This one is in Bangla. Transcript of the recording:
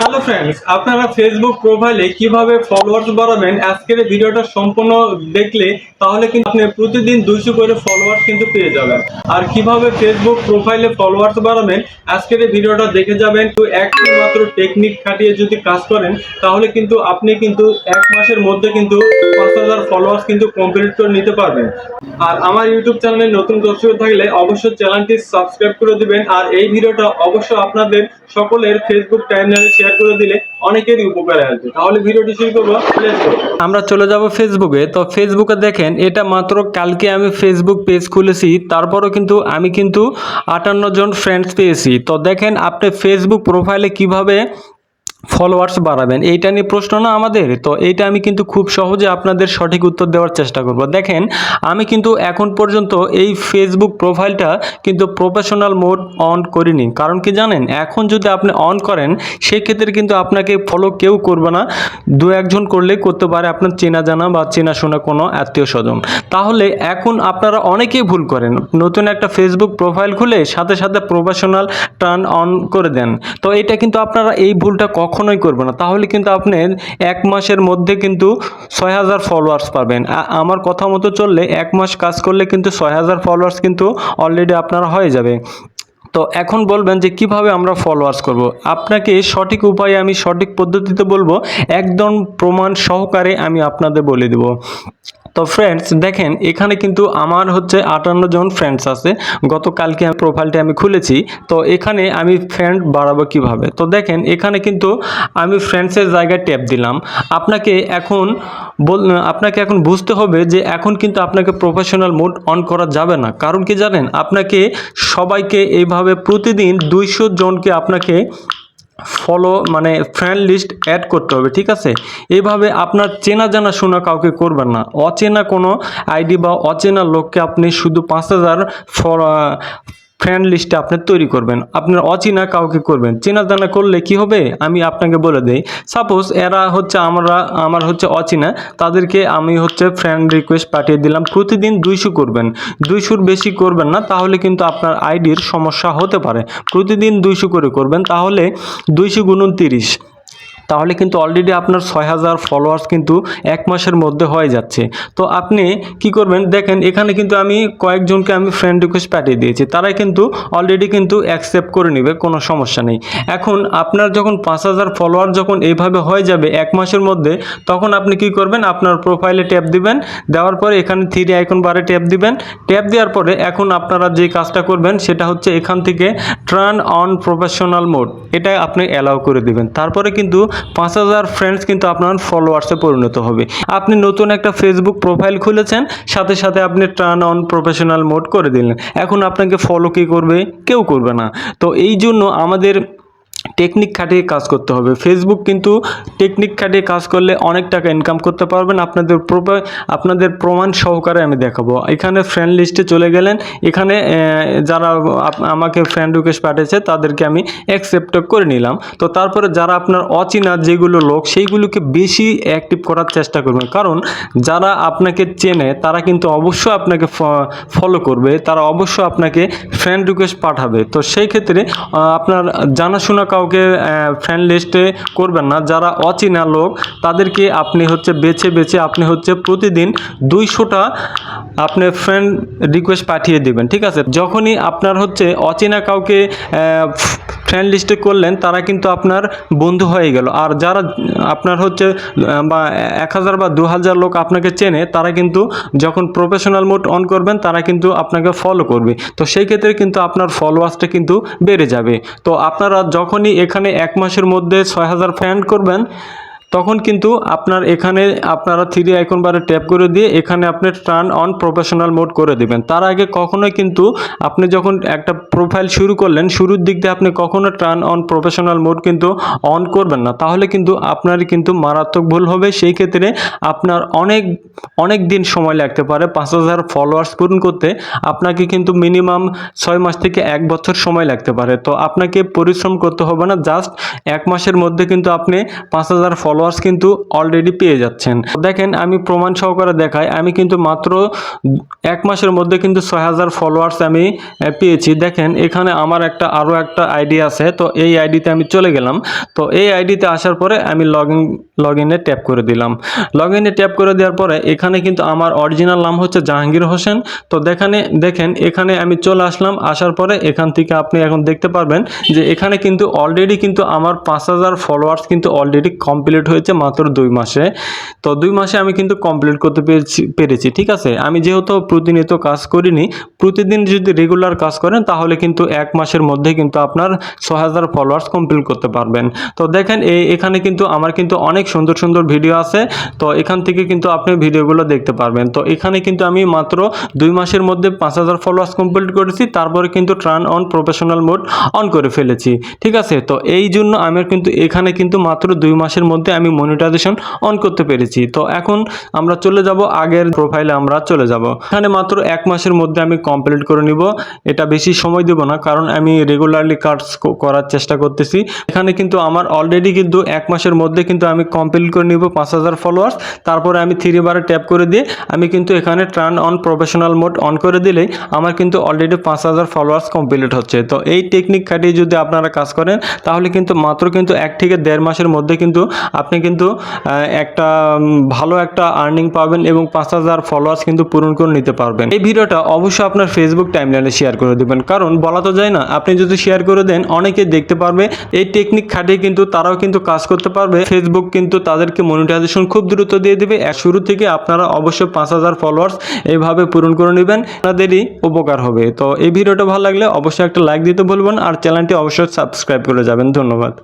হ্যালো ফ্রেন্ডস, আপনারা ফেসবুক প্রোফাইলে কিভাবে ফলোয়ার্স বাড়াবেন আজকের এই ভিডিওটা সম্পূর্ণ দেখলে তাহলে কিন্তু আপনি প্রতিদিন 200 করে ফলোয়ার্স কিন্তু পেয়ে যাবেন। আর কিভাবে ফেসবুক প্রোফাইলে ফলোয়ার্স বাড়াবেন আজকের এই ভিডিওটা দেখে যাবেন। তো একটি মাত্র টেকনিক খাটিয়ে যদি কাজ করেন তাহলে কিন্তু আপনি কিন্তু 1 মাসের মধ্যে কিন্তু 5000 ফলোয়ার্স কিন্তু কমপ্লিট করে নিতে পারবেন। আর আমার ইউটিউব চ্যানেলে নতুন দর্শক থাকলে অবশ্যই চ্যানেলটি সাবস্ক্রাইব করে দিবেন। আর এই ভিডিওটা অবশ্যই আপনাদের সকলের ফেসবুক টাইমলাইনে শেয়ার করে দিলে অনেকেরই উপকারে আসবে। তাহলে ভিডিওটি শুরু করবো, লেটস গো। আমরা চলে যাব ফেসবুকে। তো ফেসবুকে দেখেন এটা মাত্র কালকে আমি ফেসবুক পেজ খুলেছি, তারপরও কিন্তু আমি 58 জন ফ্রেন্ডস পেয়েছি। তো দেখেন আপনি ফেসবুক প্রোফাইলে কিভাবে ফলোয়ার্স বাড়াবেন এইটা নিয়ে প্রশ্ন না আমাদের। তো এইটা আমি কিন্তু খুব সহজে আপনাদের সঠিক উত্তর দেওয়ার চেষ্টা করব। দেখেন আমি কিন্তু এখন পর্যন্ত এই ফেসবুক প্রোফাইলটা কিন্তু প্রফেশনাল মোড অন করিনি। কারণ কি জানেন, এখন যদি আপনি অন করেন সেক্ষেত্রে কিন্তু আপনাকে ফলো কেউ করবে না, দু একজন করলেই করতে পারে আপনার চেনা জানা বা চেনাশোনা কোনো আত্মীয় স্বজন। তাহলে এখন আপনারা অনেকেই ভুল করেন, নতুন একটা ফেসবুক প্রোফাইল খুলে সাথে সাথে প্রফেশনাল টার্ন অন করে দেন। তো এটা কিন্তু আপনারা এই ভুলটা কখনোই করবেন না, তাহলে কিন্তু আপনি 1 মাসের মধ্যে কিন্তু 6000 ফলোয়ার্স পাবেন। আমার কথা মতো চললে 1 মাস কাজ করলে কিন্তু 6000 ফলোয়ার্স কিন্তু অলরেডি আপনার হয়ে যাবে। তো এখন বলবেন যে কিভাবে আমরা ফলোয়ার্স করব। আপনাকে সঠিক উপায়ে আমি সঠিক পদ্ধতিতে বলবো, একদম প্রমাণ সহকারে আমি আপনাদের বলে দেব। তো ফ্রেন্ডস দেখেন এখানে কিন্তু আমার হচ্ছে 58 জন ফ্রেন্ডস আছে। গতকালকে প্রোফাইলটি আমি খুলেছি। তো এখানে আমি ফ্রেন্ড বাড়াবো কিভাবে, তো দেখেন এখানে কিন্তু আমি ফ্রেন্ডসের জায়গায় ট্যাপ দিলাম। আপনাকে এখন বুঝতে হবে যে এখন কিন্তু আপনাকে প্রফেশনাল মোড অন করা যাবে না। কারণ কি জানেন, আপনাকে সবাইকে এইভাবে প্রতিদিন 200 জনকে আপনাকে ফ্রেন্ড লিস্ট অ্যাড করতে হবে, ঠিক আছে। এইভাবে আপনার চেনা জানা শোনা কাউকে করবেন না, অচেনা কোনো আইডি বা অচেনা লোককে আপনি শুধু 5000 ফ্রেন্ড লিস্টে আপনি তৈরি করবেন, আপনার অচেনা কাউকে করবেন। চেনা জানা করলে কি হবে আমি আপনাকে বলে দেই। সাপোজ এরা হচ্ছে আমার হচ্ছে অচেনা, তাদেরকে আমি হচ্ছে ফ্রেন্ড রিকোয়েস্ট পাঠিয়ে দিলাম। প্রতিদিন 200 করবেন, 200-র বেশি করবেন না, তাহলে কিন্তু আপনার আইডির সমস্যা হতে পারে। প্রতিদিন 200 করে করবেন, তাহলে 200 গুণন 30, তাহলে কিন্তু অলরেডি আপনার 6000 ফলোয়ার্স কিন্তু 1 মাসের মধ্যে হয়ে যাচ্ছে। তো আপনি কি করবেন, দেখেন এখানে কিন্তু আমি কয়েকজনকে আমি ফ্রেন্ড রিকোয়েস্ট পাঠিয়ে দিয়েছি, তারাই কিন্তু অলরেডি কিন্তু অ্যাকসেপ্ট করে নেবে, কোনো সমস্যা নেই। এখন আপনার যখন 5000 ফলোয়ার যখন এইভাবে হয়ে যাবে 1 মাসের মধ্যে, তখন আপনি কি করবেন, আপনার প্রোফাইলে ট্যাপ দিবেন, দেওয়ার পরে এখানে 3 আইকন বারে ট্যাপ দিবেন। ট্যাপ দেওয়ার পরে এখন আপনারা যে কাজটা করবেন সেটা হচ্ছে এখান থেকে টার্ন অন প্রফেশনাল মোড, এটা আপনি অ্যালাউ করে দিবেন। তারপরে কিন্তু 5000 ফ্রেন্ডস কিন্তু আপনার ফলোয়ার্সে পরিণত হবে। আপনি নতুন একটা ফেসবুক প্রোফাইল খুলেছেন, সাথে সাথে আপনি টার্ন অন প্রফেশনাল মোড করে দিলেন। এখন আপনাকে ফলো কে করবে? কেউ করবে না। তো এই জন্য আমাদের টেকনিক খাটিয়ে কাজ করতে হবে। ফেসবুক কিন্তু টেকনিক খাটিয়ে কাজ করলে অনেক টাকা ইনকাম করতে পারবেন। আপনাদের প্রমাণ সহকারে আমি দেখাবো। এখানে ফ্রেন্ড লিস্টে চলে গেলেন, এখানে যারা আমাকে ফ্রেন্ড রিকোয়েস্ট পাঠিয়েছে তাদেরকে আমি অ্যাকসেপ্ট করে নিলাম। তো তারপরে যারা আপনার অচেনা যেগুলো লোক সেইগুলোকে বেশি অ্যাক্টিভ করার চেষ্টা করবেন, কারণ যারা আপনাকে চেনে তারা কিন্তু অবশ্যই আপনাকে ফলো করবে, তারা অবশ্যই আপনাকে ফ্রেন্ড রিকোয়েস্ট পাঠাবে। তো সেই ক্ষেত্রে আপনার জানাশোনা কাউকে ফ্রেন্ড লিস্টে করবেন না। যারা অচেনা লোক তাদেরকে আপনি হচ্ছে বেছে বেছে আপনি হচ্ছে প্রতিদিন 200টা আপনি ফ্রেন্ড রিকোয়েস্ট পাঠিয়ে দেবেন, ঠিক আছে। যখনই আপনার হচ্ছে অচেনা কাউকে ফ্রেন্ড লিস্টে করলেন, তারা কিন্তু আপনার বন্ধু হয়ে গেল। আর যারা আপনার হচ্ছে 1000 বা 2000 লোক আপনাকে চেনে, তারা কিন্তু যখন প্রফেশনাল মোড অন করবেন তারা কিন্তু আপনাকে ফলো করবে। তো সেই ক্ষেত্রে কিন্তু আপনার ফলোয়ার্সটা কিন্তু বেড়ে যাবে। তো আপনারা যখনই এখানে 1 মাসের মধ্যে 6000 ফ্রেন্ড করবেন, তখন কিন্তু আপনারা 3 আইকন বারে ট্যাপ করে দিয়ে এখানে আপনি টার্ন অন প্রফেশনাল মোড করে দিবেন। তার আগে কখনোই কিন্তু আপনি যখন একটা প্রোফাইল শুরু করলেন, শুরুর দিক দিয়ে আপনি কখনো টার্ন অন প্রফেশনাল মোড কিন্তু অন করবেন না, তাহলে কিন্তু আপনারই কিন্তু মারাত্মক ভুল হবে। সেই ক্ষেত্রে আপনার অনেক দিন সময় লাগতে পারে 5000 ফলোয়ার্স পূরণ করতে। আপনাকে কিন্তু মিনিমাম 6 মাস থেকে 1 বছর সময় লাগতে পারে। তো আপনাকে পরিশ্রম করতে হবে না, জাস্ট 1 মাসের মধ্যে কিন্তু আপনি 5000 ফলোয়ার ফলোয়ার্স কিন্তু অলরেডি পেয়ে যাচ্ছেন। দেখেন আমি প্রমাণ সহকারে দেখাই, আমি কিন্তু মাত্র 1 মাসের মধ্যে কিন্তু 6000 ফলোয়ার্স আমি পেয়েছি। দেখেন এখানে আমার আরও একটা আইডি আছে, তো এই আইডিতে আমি চলে গেলাম। তো এই আইডিতে আসার পরে আমি লগ ইনে ট্যাপ করে দিলাম। লগ ইনে ট্যাপ করে দেওয়ার পরে এখানে কিন্তু আমার অরিজিনাল নাম হচ্ছে জাহাঙ্গীর হোসেন। তো দেখেন এখানে আমি চলে আসলাম। আসার পরে এখান থেকে আপনি এখন দেখতে পারবেন যে এখানে কিন্তু অলরেডি কিন্তু আমার 5000 ফলোয়ার্স কিন্তু অলরেডি কমপ্লিট হয়েছে মাত্র 2 মাসে। তো 2 মাসে আমি কিন্তু কমপ্লিট করতে পেরেছি। ঠিক আছে, আমি যেহেতু প্রতিনিয়ত কাজ করিনি, প্রতিদিন যদি রেগুলার কাজ করেন তাহলে কিন্তু 1 মাসের মধ্যে কিন্তু আপনার 6000 ফলোয়ার্স কমপ্লিট করতে পারবেন। তো দেখেন এখানে কিন্তু আমার কিন্তু অনেক সুন্দর সুন্দর ভিডিও আছে। তো এখান থেকে কিন্তু আপনি ভিডিওগুলো দেখতে পারবেন। তো এখানে কিন্তু আমি মাত্র 2 মাসের মধ্যে 5000 ফলোয়ার্স কমপ্লিট করেছি, তারপরে কিন্তু turn on professional mode on করে ফেলেছি। ঠিক আছে, তো এই জন্য আমার কিন্তু এখানে কিন্তু মাত্র 2 মাসের মধ্যে আমি মনিটাইজেশন অন করতে পেরেছি। তো এখন আমরা চলে যাব আগের প্রোফাইলে, আমরা চলে যাব। এখানে মাত্র 1 মাসের মধ্যে আমি কমপ্লিট করে নিব। এটা বেশি সময় দেব না, কারণ আমি রেগুলারলি কাজ করার চেষ্টা করতেছি। এখানে কিন্তু আমার অলরেডি কিন্তু 1 মাসের মধ্যে কিন্তু আমি কমপ্লিট করে নিব 5000 ফলোয়ার্স। তারপরে আমি 3 বারে ট্যাপ করে দিয়ে আমি কিন্তু এখানে turn on professional mode on করে দিলেই আমার কিন্তু অলরেডি 5000 ফলোয়ার্স কমপ্লিট হচ্ছে। তো এই টেকনিক খাটিয়ে যদি আপনারা কাজ করেন তাহলে কিন্তু মাত্র কিন্তু 1 থেকে 1.5 মাসের মধ্যে কিন্তু আপনি কিন্তু একটা ভালো একটা আর্নিং পাবেন এবং 5000 ফলোয়ার্স কিন্তু পূরণ করে নিতে পারবেন। এই ভিডিওটা অবশ্যই আপনার ফেসবুক টাইমলাইনে শেয়ার করে দিবেন, কারণ বলা তো যায় না, আপনি যদি শেয়ার করে দেন অনেকে দেখতে পারবে। এই টেকনিক খাটিয়ে কিন্তু তারাও কিন্তু কাজ করতে পারবে। ফেসবুক কিন্তু তাদেরকে মনিটাইজেশন খুব দ্রুত দিয়ে দিবে। শুরু থেকে আপনারা অবশ্যই 5000 ফলোয়ার্স এইভাবে পূরণ করে নেবেন, আপনাদেরই উপকার হবে। তো এই ভিডিওটা ভালো লাগলে অবশ্যই একটা লাইক দিতে ভুলবেন, আর চ্যানেলটি অবশ্যই সাবস্ক্রাইব করে যাবেন। ধন্যবাদ।